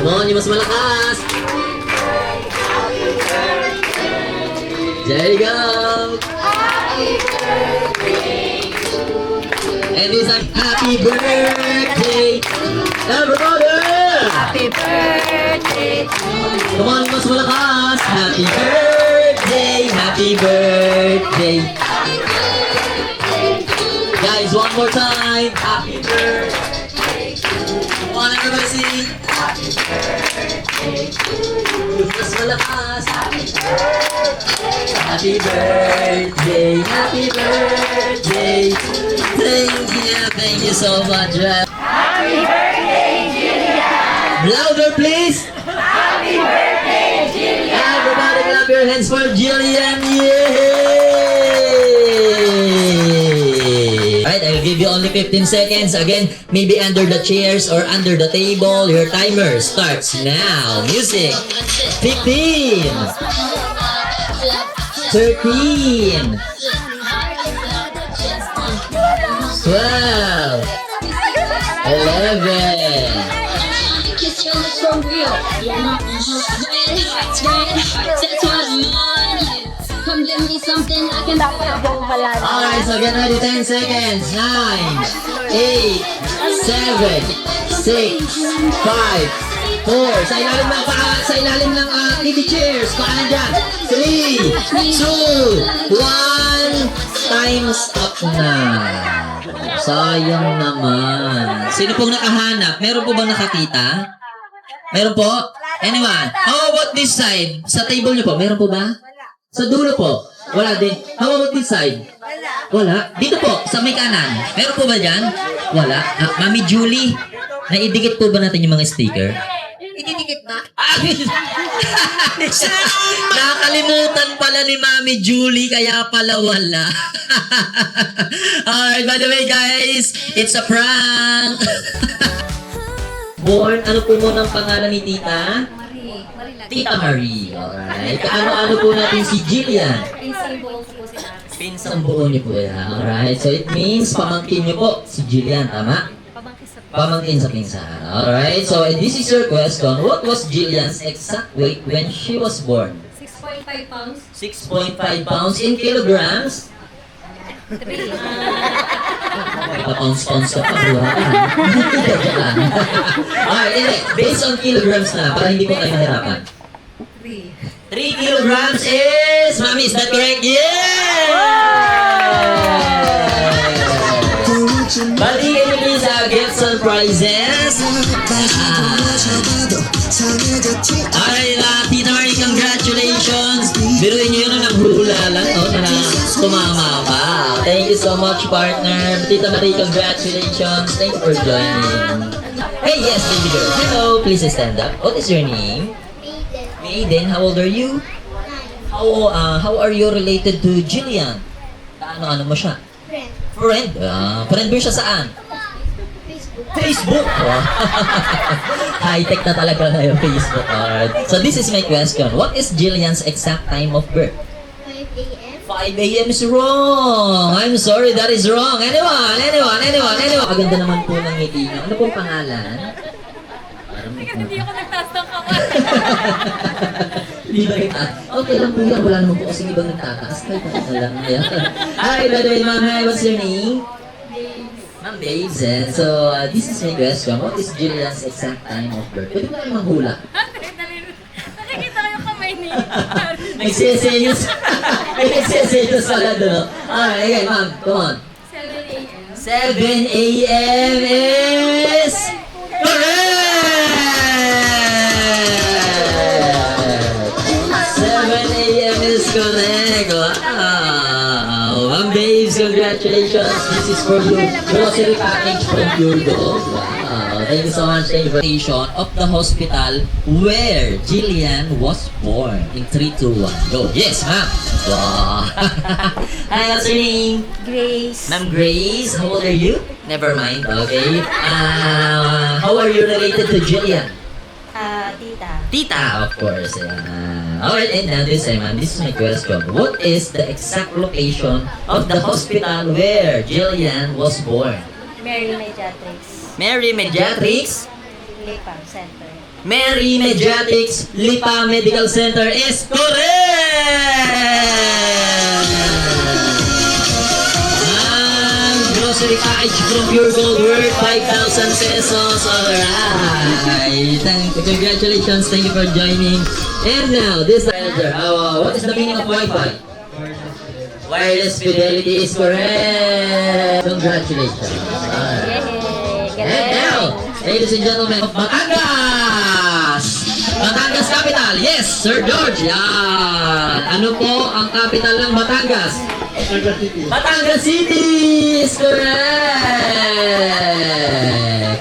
Come on, yung mas malakas. There you go. And this is happy birthday, everybody. Happy birthday to you. Come on, mas malakas. Happy birthday, happy birthday. Guys, one more time. Happy birthday. Come on, everybody sing. Happy birthday to you. Mas malakas. Happy birthday, happy birthday. Thank you so much. Happy birthday, Jillian. Louder, please. Happy birthday, Jillian. Everybody clap your hands for Jillian. Yay! Alright, I'll give you only 15 seconds. Again, maybe under the chairs or under the table. Your timer starts now. Music. 15. 13. 12. 11. Kiss your lips for real. You're not red hearts, that's what I'm on you. Come give me something I can Alright, so get ready. 10 seconds. 9, 8, 7, 6, 5, 4. Sa ilalim ng TV chairs. Paanan dyan. 3, 2, 1. Time's up na. Sayang naman. Sino pong nakahanap? Meron po bang nakakita? Meron po? Anyone? How about this side? Sa table niyo po, meron po ba? Sa dulo po? Wala din. How about this side? Wala. Dito po, sa may kanan. Meron po ba dyan? Wala. Mami Julie, naidikit po ba natin yung mga sticker? Ididikit ba? Nakakalimutan pala ni Mami Julie, kaya pala wala. Alright, by the way guys, it's a prank. Born, ano po muna ang pangalan ni Tita? Marie. Marie lang. Tita Marie. Alright. Ano po natin si Jillian? Pinsang buo po sila. Pinsang buo niyo po yan. Alright. So it means pamangkin niyo po si Jillian, tama? Pabangkis sa Pamangkin sa pinsan. Alright. So this is your question. What was Jillian's exact weight when she was born? 6.5 pounds. 6.5 pounds in kilograms? 3. Pounds ka pa, buha ka. Alright, hindi. Based on kilograms na, para hindi po kayo mahirapan. 3. 3 kilograms is... Mami, is that correct? Yeah! Balikin niyo please sa gifts and prizes. Alright, Tita Marie, congratulations. Biruin niyo yun na naghula lang, na tumama pa. Thank you so much, partner. Tita Marie, congratulations. Thank you for joining. Hey, yes, baby girl. Hello, please stand up. What is your name? Maiden. How old are you? How are you related to Jillian? Ano mo siya? Friend. Friend mo siya saan? Facebook. High-tech na talaga na yung Facebook. Alright. So this is my question. What is Jillian's exact time of birth? 5 a.m. is wrong. I'm sorry, that is wrong. Anyone? Maganda naman po ng ngiti niyo. Ano pong pangalan? Hindi ako nagtaas ng kamay. Di ba kita? Okay lang po yan. Wala naman po kasi ibang nagtataas. Kahit na lang. Hi, by the way, ma'am. Hi, what's your name? Ma'am Babes. So, this is my question. What is Jillian's exact time of birth? Pwede mo tayo manghula. Nakikita ko yung kamay ni Nagsisenyos. Nagsisenyos pala doon. Alright, okay, ma'am. Come on. 7 a.m. is... correct! 7 a.m. is correct. Wow! Ma'am Babes, congratulations. This is for you. Grocery package from Pure Gold. Wow! Thank you so much. Thank you for the location of the hospital where Jillian was born. In 3, 2, 1, go. Yes, ma'am. Wow! Hi, what's your name? Grace. Ma'am Grace, how old are you? Never mind, okay. How are you related to Jillian? Tita. Tita, of course. Alright, and now this time, ma'am, this is my question. What is the exact location of the hospital where Jillian was born? Mary Mediatrix. Mary Mediatrix? Lipa Center. Mary Mediatics Lipa Medical Center is correct! Ang grocery package from Pure Gold worth 5,000 pesos. Alright! Congratulations, thank you for joining. And now, this manager, what is the meaning of Wi-Fi? Wireless fidelity is correct! Congratulations! Alright. And now, ladies and gentlemen, Batangas! Batangas Capital! Yes, Sir George! Yan! Ano po ang capital ng Batangas? Batangas City is correct!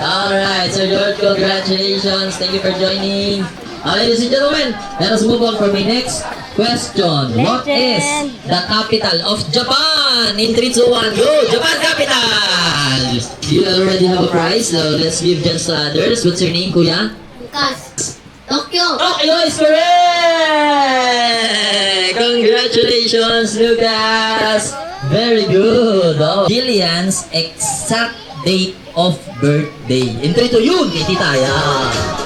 Alright, Sir George, congratulations! Thank you for joining! Ladies and gentlemen, let us move on for my next question. What is the capital of Japan? In 3, 2, 1, go! Japan capital! You already have a prize, so let's give just others. What's your name, Kuya? Lucas. Tokyo. Tokyo is correct! Congratulations, Lucas! Very good! Oh. Jillian's exact date of birthday. In 3, 2, yun! Kay Tita, yan!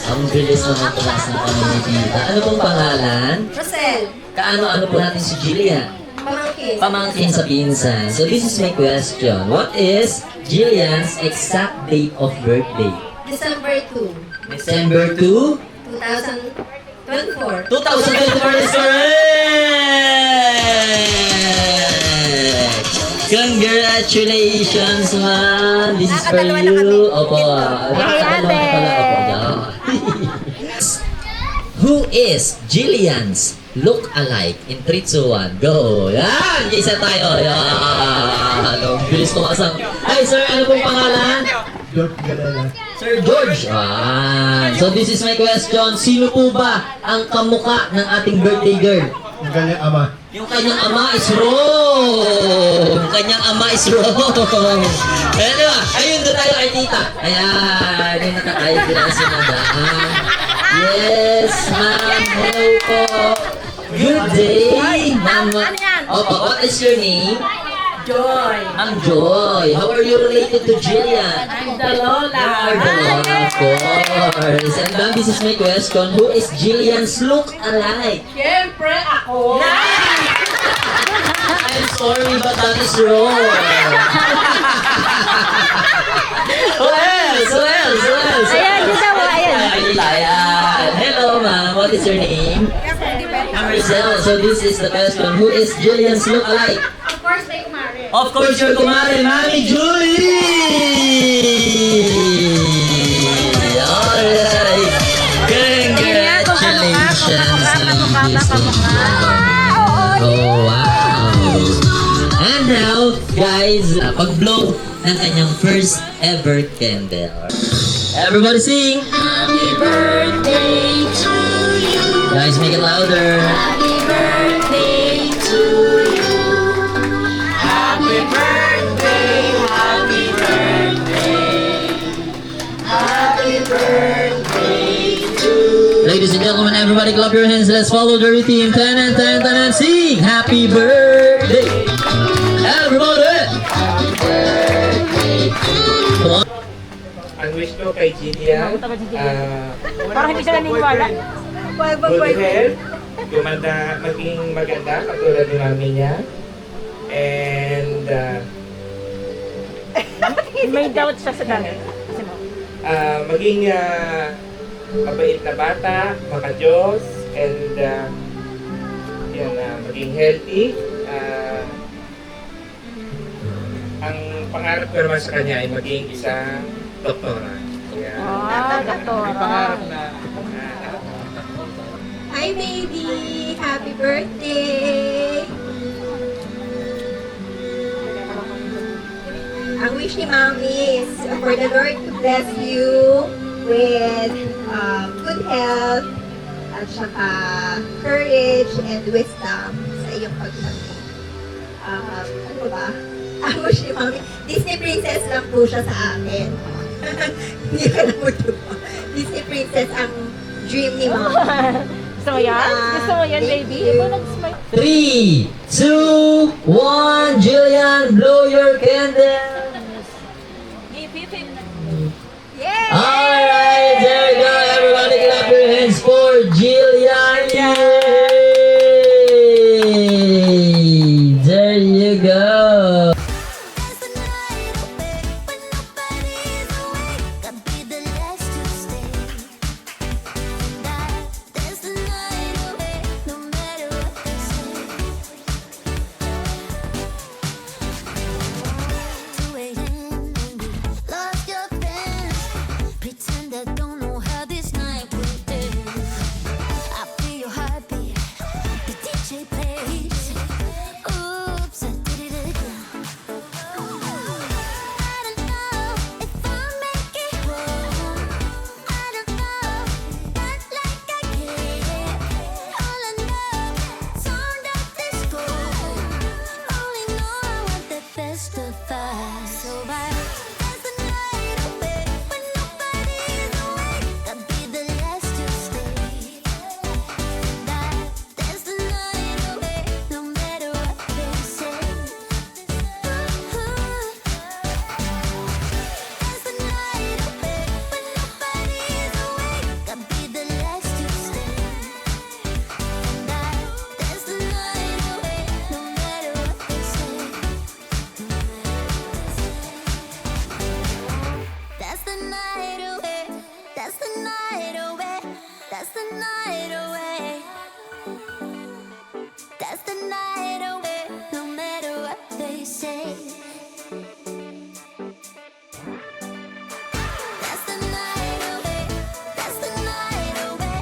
Ang bilis naman class ng kami ni Tita. Ano pong pangalan? Rosel. Kaano-ano po natin si Jillian? Pamangkin. Pamangkin sa pinsan. So this is my question. What is Jillian's exact date of birthday? December 2, December 2? 2024. 2024 is correct! Congratulations, man! This is for Nakakadalawa na you. kami. Opo. Nakakadalawa na pala. Opo. Yan. Who is Jillian's look-alike in 3, 2, 1, go! Yan! Isa tayo! Yan! Ang bilis ko kasang... Hi, sir! Ano pong pangalan? Sir George! So this is my question. Sino po ba ang kamuka ng ating birthday girl? Yung kanyang ama. Yung kanyang ama is wrong! Yung kanyang ama is wrong! Ayan diba? Ayun, doon tayo kay tita. Ayan, yung nakakayag din ang sinadaan. Yes, ma'am. Hello po. Good day, ma'am. Opo, what is your name? Joy. I'm Joy. How are you related to Jillian? I'm the Lola. You are the Lola, of course. And then this is my question. Who is Jillian's look-alike? Siyempre ako. I'm sorry, but that is wrong. Who else? Ayan, yun daw, ayan. Ayan. Hello, ma'am. What is your name? Maricel. So this is the question. Who is Jillian's look-alike? Of course, may kumare. Of course, your kumare, Mami Julie! Alright! Congratulations! Oh, wow! And now, guys, pag-blow ng kanyang first ever candle. Everybody sing! Happy birthday to you. Guys, make it louder! Happy birthday to you. Happy birthday, happy birthday. Happy birthday to you. Ladies and gentlemen, everybody clap your hands. Let's follow the routine. 10 and 10 and sing! Happy birthday! Everybody! Come on. Ang wish ko kay Jillian, Parang hindi siya naniniwala. good health, gumanda, maging maganda, katulad ng mami niya. And May doubt siya sa dami. maging mabait na bata, maka-Diyos, and maging healthy. Ang pangarap ko naman sa kanya ay maging isang doktora. Kaya, Doktora. may pangarap na Hi baby! Happy birthday! Ang wish ni Mami is for the Lord to bless you with good health at saka courage and wisdom sa iyong pagmamit. Ano ba? Ang wish ni Mami, Disney princess lang po siya sa akin. Hindi ka na magtupo. Disney princess ang dream ni Mami. Gusto mo yan? Gusto mo yan, baby? Iba nag-smile. 3, 2, 1, Jillian, blow your candle! Hip, hip, hip. Yay! Alright, there we go. Everybody clap your hands for Jillian. Yay! There you go. Pretend I don't know how this night will end. I feel your heartbeat. The DJ plays. Oops, I did it again. I don't know if I'll make it home. I don't know, not like I care. All I know, sound of disco. Only know I want that best of us. So I dance the night away when nobody's awake. I'll be the last to stay. Dance the night away, no matter what they say. Dance the night away when nobody's awake. I'll be the last to stay. Dance the night away, no matter what they say. That's the night away. That's the night away. That's the night away. That's the night away. No matter what they say. That's the night away. That's the night away.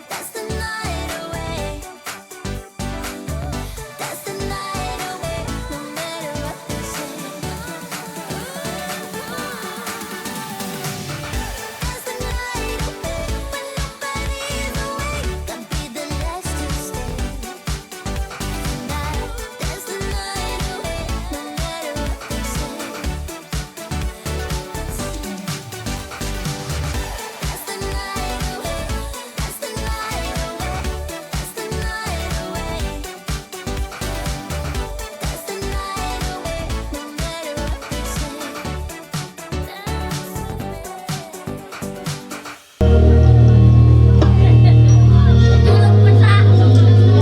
That's the night away. That's the night away. No matter what they say. That's the night away when nobody's awake. I'll be the last to stay. That's the night away, no matter what they say. That's the night away. That's the night away. That's the night away. That's the night away, no matter what they say.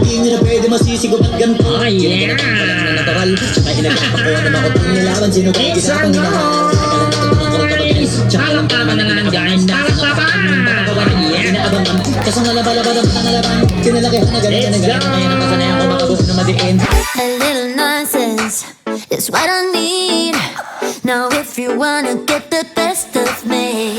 Hindi nyo na pwede masisigaw at ganito. Oh yeah! Na natural, tsaka hinagap ako na makutong nilaban. Sino kayo ginapang Parang tama na lang guys. Parang tama. Inaabangan, kasang nalabalabad ang nalaban. Kinalakihan na galing na galing. Ngayon ang masanayan ko makabuhin na madiin. A little nonsense is what I need. Now if you wanna get the best of me,